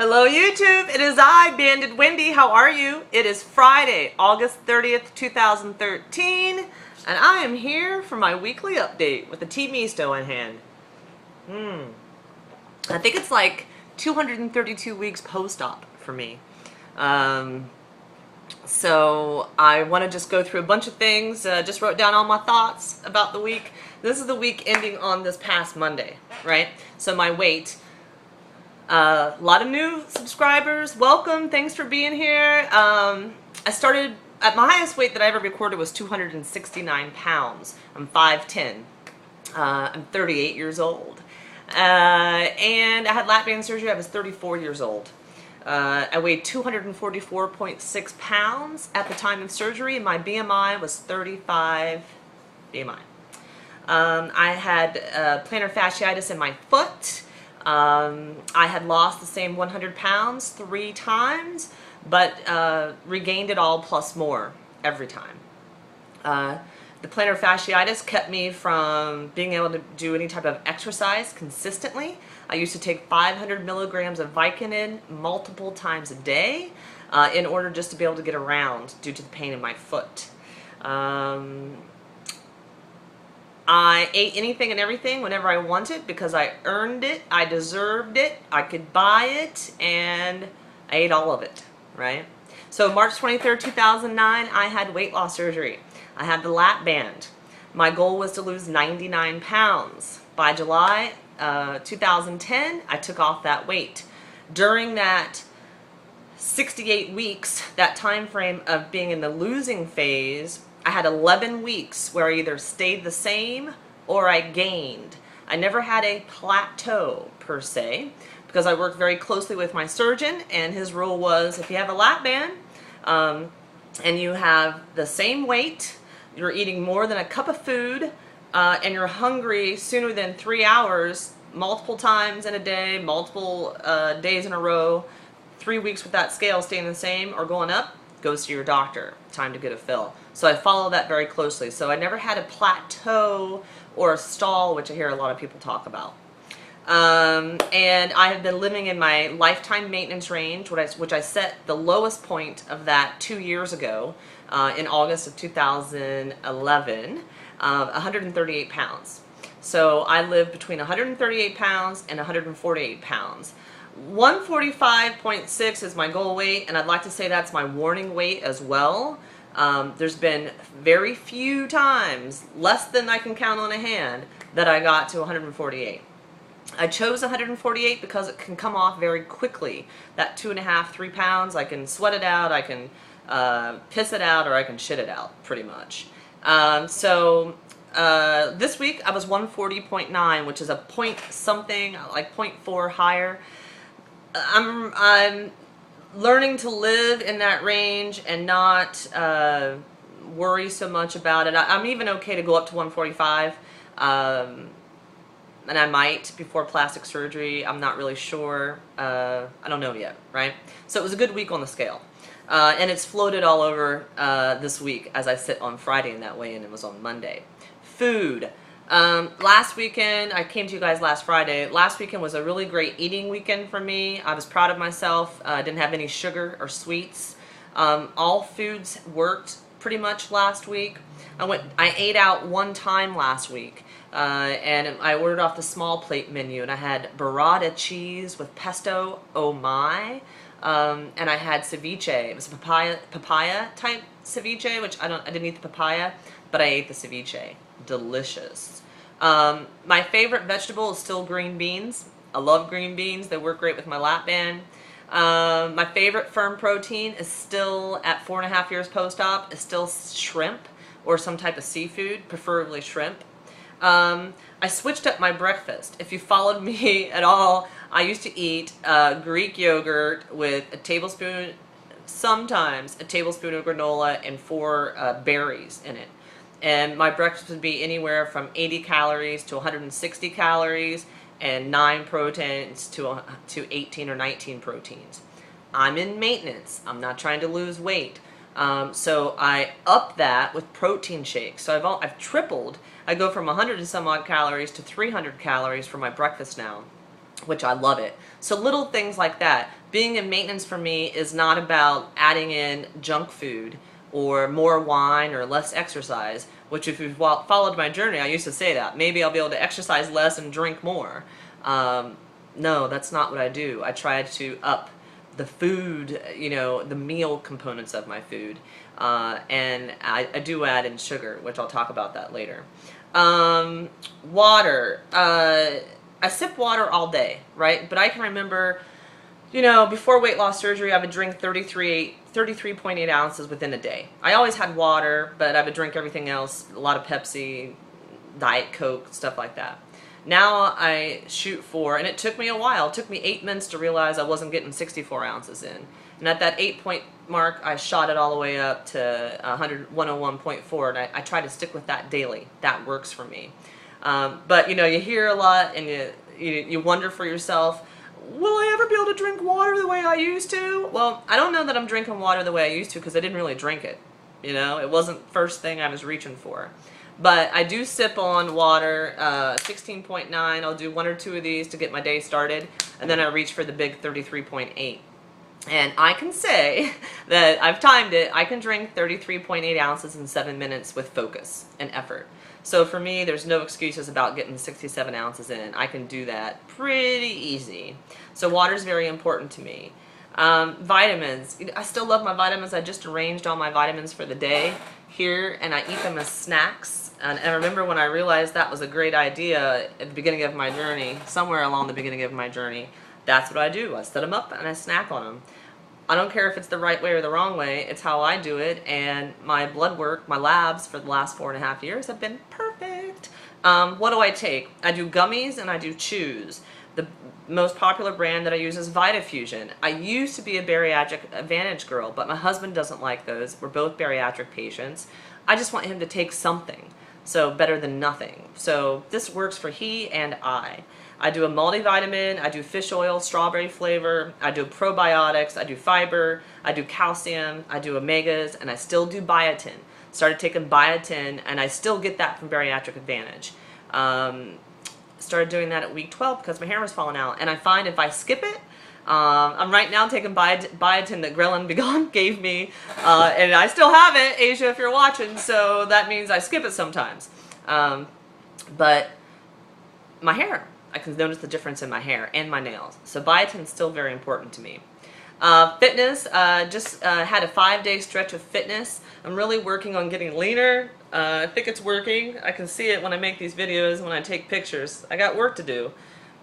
Hello YouTube, it is I, Banded Wendy. How are you? It is Friday, August 30th, 2013, and I am here for my weekly update with the tea misto in hand. I think it's like 232 weeks post-op for me. So I want to just go through a bunch of things, just wrote down all my thoughts about the week. This is the week ending on this past Monday, right? So my weight. A lot of new subscribers. Welcome. Thanks for being here. I started at my highest weight that I ever recorded was 269 pounds. I'm 5'10". I'm 38 years old. And I had lap band surgery. I was 34 years old. I weighed 244.6 pounds at the time of surgery, and my BMI was 35 BMI. I had plantar fasciitis in my foot. I had lost the same 100 pounds 3 times, but regained it all plus more every time. The plantar fasciitis kept me from being able to do any type of exercise consistently. I used to take 500 milligrams of Vicodin multiple times a day in order just to be able to get around due to the pain in my foot. I ate anything and everything whenever I wanted because I earned it, I deserved it, I could buy it, and I ate all of it, right? So March 23rd, 2009, I had weight loss surgery. I had the lap band. My goal was to lose 99 pounds. By July 2010, I took off that weight. During that 68 weeks, that time frame of being in the losing phase, I had 11 weeks where I either stayed the same or I gained. I never had a plateau per se because I worked very closely with my surgeon, and his rule was if you have a lap band and you have the same weight, you're eating more than a cup of food, and you're hungry sooner than 3 hours, multiple times in a day, multiple days in a row, 3 weeks with that scale staying the same or going up, goes to your doctor. Time to get a fill. So I follow that very closely. So I never had a plateau or a stall, which I hear a lot of people talk about. And I have been living in my lifetime maintenance range, which I set the lowest point of that 2 years ago in August of 2011, 138 pounds. So I live between 138 pounds and 148 pounds. 145.6 is my goal weight, and I'd like to say that's my warning weight as well. There's been very few times, less than I can count on a hand, that I got to 148. I chose 148 because it can come off very quickly. That 2.5, 3 pounds, I can sweat it out, I can piss it out, or I can shit it out, pretty much. This week I was 140.9, which is a point something, like 0.4 higher. I'm learning to live in that range and not worry so much about it. I'm even okay to go up to 145, and I might before plastic surgery. I'm not really sure. I don't know yet, right? So it was a good week on the scale. And it's floated all over this week as I sit on Friday in that way, and it was on Monday. Food. Last weekend, I came to you guys last Friday. Last weekend was a really great eating weekend for me. I was proud of myself. I didn't have any sugar or sweets. All foods worked pretty much last week. I ate out one time last week, and I ordered off the small plate menu, and I had burrata cheese with pesto, oh my, and I had ceviche. It was a papaya type ceviche, which I didn't eat the papaya, but I ate the ceviche. Delicious. My favorite vegetable is still green beans. I love green beans. They work great with my lap band. My favorite firm protein is still, at 4.5 years post-op, is still shrimp or some type of seafood, preferably shrimp. I switched up my breakfast. If you followed me at all, I used to eat Greek yogurt with a tablespoon, sometimes a tablespoon of granola and 4 berries in it. And my breakfast would be anywhere from 80 calories to 160 calories and 9 proteins to 18 or 19 proteins. I'm in maintenance. I'm not trying to lose weight. So I up that with protein shakes. So I've tripled. I go from 100 and some odd calories to 300 calories for my breakfast now. which I love it. So little things like that. Being in maintenance for me is not about adding in junk food or more wine or less exercise, which if you've followed my journey, I used to say that. Maybe I'll be able to exercise less and drink more. No, that's not what I do. I try to up the food, you know, the meal components of my food. And I do add in sugar, which I'll talk about that later. Water. I sip water all day, right? But I can remember, you know, before weight loss surgery, I would drink 33.8 ounces within a day. I always had water, but I would drink everything else, a lot of Pepsi, Diet Coke, stuff like that. Now I shoot for, and it took me a while, it took me 8 minutes to realize I wasn't getting 64 ounces in. And at that 8-point mark, I shot it all the way up to 101.4, and I try to stick with that daily. That works for me. But you know, you hear a lot, and you wonder for yourself, will I ever be able to drink water the way I used to? Well, I don't know that I'm drinking water the way I used to because I didn't really drink it. You know, it wasn't the first thing I was reaching for. But I do sip on water, 16.9. I'll do 1 or 2 of these to get my day started, and then I reach for the big 33.8. And I can say that I've timed it. I can drink 33.8 ounces in 7 minutes with focus and effort. So for me, there's no excuses about getting 67 ounces in. I can do that pretty easy. So water is very important to me. Vitamins. I still love my vitamins. I just arranged all my vitamins for the day here, and I eat them as snacks. And I remember when I realized that was a great idea at the beginning of my journey, somewhere along the beginning of my journey, that's what I do. I set them up and I snack on them. I don't care if it's the right way or the wrong way. It's how I do it, and my blood work, my labs for the last 4.5 years have been perfect. What do I take? I do gummies and I do chews. The most popular brand that I use is Vitafusion. I used to be a bariatric Advantage girl, but my husband doesn't like those. We're both bariatric patients. I just want him to take something, so better than nothing. So this works for he and I. I do a multivitamin, I do fish oil, strawberry flavor, I do probiotics, I do fiber, I do calcium, I do omegas, and I still do biotin. Started taking biotin, and I still get that from Bariatric Advantage. Started doing that at week 12 because my hair was falling out, and I find if I skip it, I'm right now taking biotin that Grelin Begon gave me, and I still have it, Asia, if you're watching, so that means I skip it sometimes. But my hair, I can notice the difference in my hair and my nails. So biotin is still very important to me. Fitness, just had a 5-day stretch of fitness. I'm really working on getting leaner. I think it's working. I can see it when I make these videos, when I take pictures. I got work to do,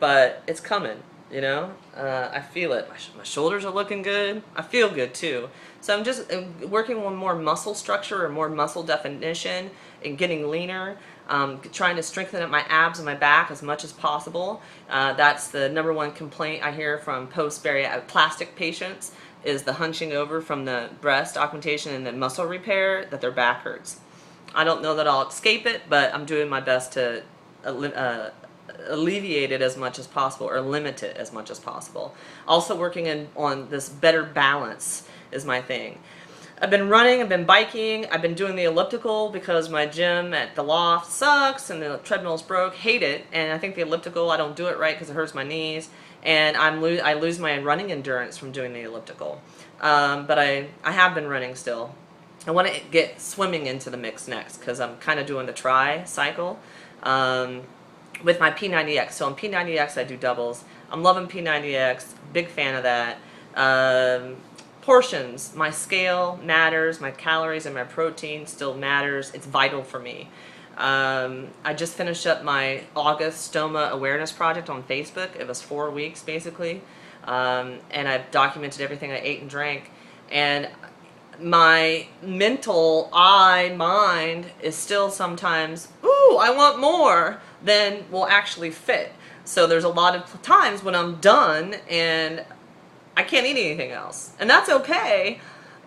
but it's coming, you know? I feel it. My shoulders are looking good. I feel good too. So I'm just working on more muscle structure or more muscle definition and getting leaner. Trying to strengthen up my abs and my back as much as possible. That's the #1 complaint I hear from post-bariatric plastic patients, is the hunching over from the breast augmentation and the muscle repair, that their back hurts. I don't know that I'll escape it, but I'm doing my best to alleviate it as much as possible, or limit it as much as possible. Also working on this better balance is my thing. I've been running, I've been biking, I've been doing the elliptical because my gym at the loft sucks and the treadmill's broke. Hate it, and I think the elliptical, I don't do it right because it hurts my knees, and I lose my running endurance from doing the elliptical. But I have been running still. I want to get swimming into the mix next because I'm kind of doing the tri cycle with my P90X. So on P90X I do doubles. I'm loving P90X, big fan of that. Portions, my scale matters, my calories and my protein still matters. It's vital for me. I just finished up my August stoma awareness project on Facebook. It was 4 weeks basically, and I've documented everything I ate and drank, and my mental mind is still sometimes, ooh, I want more, than will actually fit. So there's a lot of times when I'm done and I can't eat anything else, and that's okay.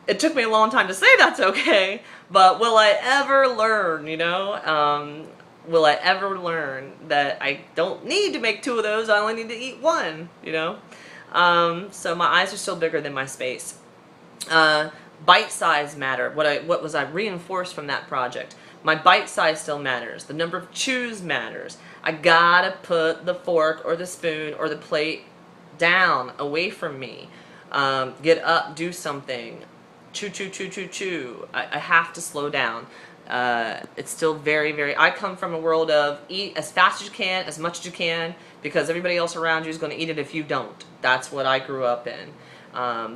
It took me a long time to say that's okay, but will I ever learn, you know? Will I ever learn that I don't need to make 2 of those, I only need to eat 1, you know? So my eyes are still bigger than my space. Bite size matter. What was I reinforced from that project? My bite size still matters. The number of chews matters. I gotta put the fork or the spoon or the plate down, away from me. Get up, do something. Chew, chew, chew, chew, chew. I have to slow down. It's still very, very... I come from a world of eat as fast as you can, as much as you can, because everybody else around you is going to eat it if you don't. That's what I grew up in.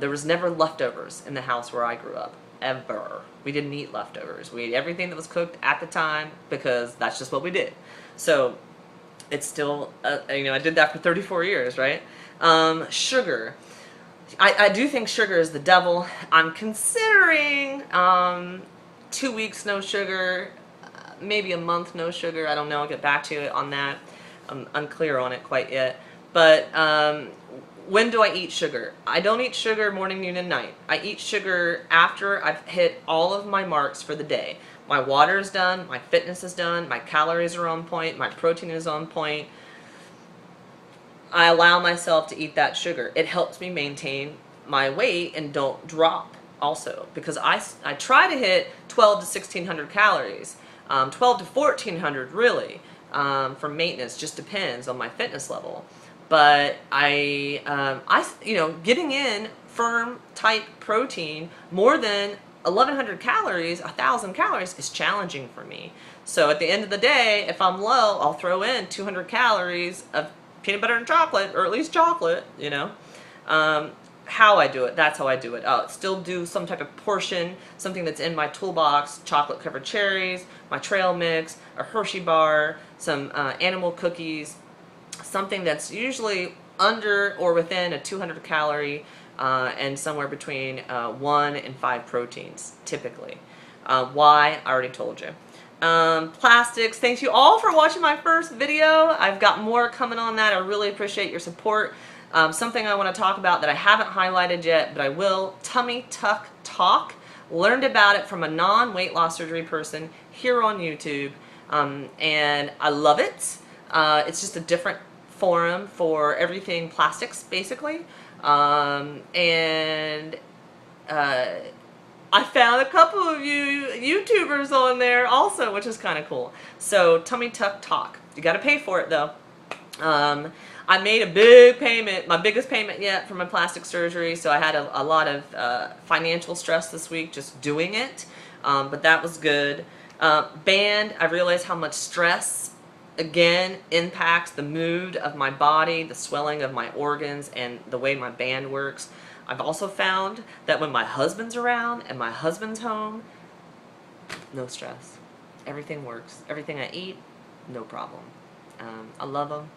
There was never leftovers in the house where I grew up. Ever. We didn't eat leftovers. We ate everything that was cooked at the time because that's just what we did. So it's still, you know, I did that for 34 years, right? Sugar. I do think sugar is the devil. I'm considering 2 weeks no sugar, maybe a month no sugar. I don't know. I'll get back to you on that. I'm unclear on it quite yet. But when do I eat sugar? I don't eat sugar morning, noon, and night. I eat sugar after I've hit all of my marks for the day. My water is done, my fitness is done, my calories are on point, my protein is on point. I allow myself to eat that sugar. It helps me maintain my weight and don't drop also, because I try to hit 12 to 1600 calories, 12 to 1400 really, for maintenance. Just depends on my fitness level. But you know, getting in firm type protein more than 1100 calories, 1000 calories is challenging for me. So at the end of the day, if I'm low, I'll throw in 200 calories of peanut butter and chocolate, or at least chocolate, you know. How I do it, that's how I do it. I'll still do some type of portion, something that's in my toolbox, chocolate covered cherries, my trail mix, a Hershey bar, some animal cookies, something that's usually under or within a 200 calorie and somewhere between 1 and 5 proteins, typically. Why? I already told you. Plastics, thank you all for watching my first video. I've got more coming on that. I really appreciate your support. Something I want to talk about that I haven't highlighted yet, but I will, tummy tuck talk. Learned about it from a non-weight loss surgery person here on YouTube, and I love it. It's just a different forum for everything plastics, basically. And I found a couple of you YouTubers on there also, which is kind of cool. So, tummy tuck talk. You got to pay for it, though. I made a big payment, my biggest payment yet for my plastic surgery, so I had a lot of financial stress this week just doing it, but that was good. Band, I realized how much stress, again, impacts the mood of my body, the swelling of my organs, and the way my band works. I've also found that when my husband's around and my husband's home, no stress. Everything works. Everything I eat, no problem. I love him.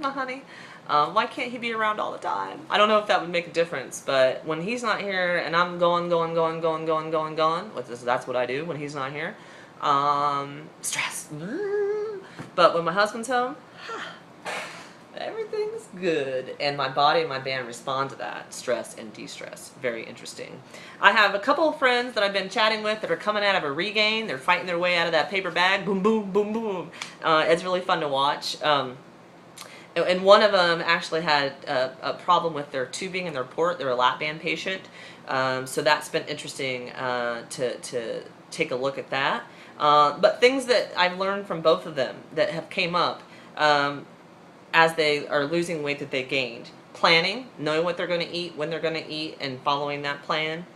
My honey. Why can't he be around all the time? I don't know if that would make a difference, but when he's not here and I'm going, that's what I do when he's not here, stress. But when my husband's home, everything's good, and my body and my band respond to that, stress and de-stress. Very interesting. I have a couple of friends that I've been chatting with that are coming out of a regain. They're fighting their way out of that paper bag. Boom, boom, boom, boom. It's really fun to watch. And one of them actually had a problem with their tubing and their port. They're a lap band patient. So that's been interesting to take a look at that. But things that I've learned from both of them that have came up as they are losing weight that they gained. Planning, knowing what they're going to eat, when they're going to eat, and following that plan.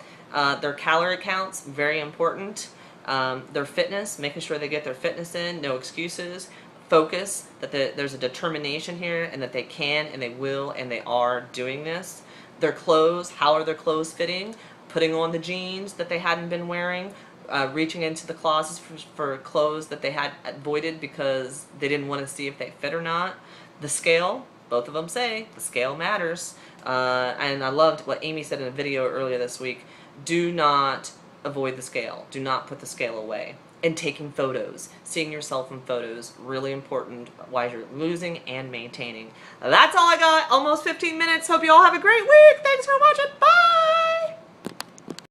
Their calorie counts, very important. Their fitness, making sure they get their fitness in, no excuses. Focus, that there's a determination here, and that they can and they will and they are doing this. Their clothes, how are their clothes fitting? Putting on the jeans that they hadn't been wearing, reaching into the closets for clothes that they had avoided because they didn't want to see if they fit or not. The scale, both of them say the scale matters. And I loved what Amy said in a video earlier this week. Do not avoid the scale. Do not put the scale away. And taking photos, seeing yourself in photos, really important while you're losing and maintaining. That's all I got, almost 15 minutes. Hope you all have a great week. Thanks for watching. Bye!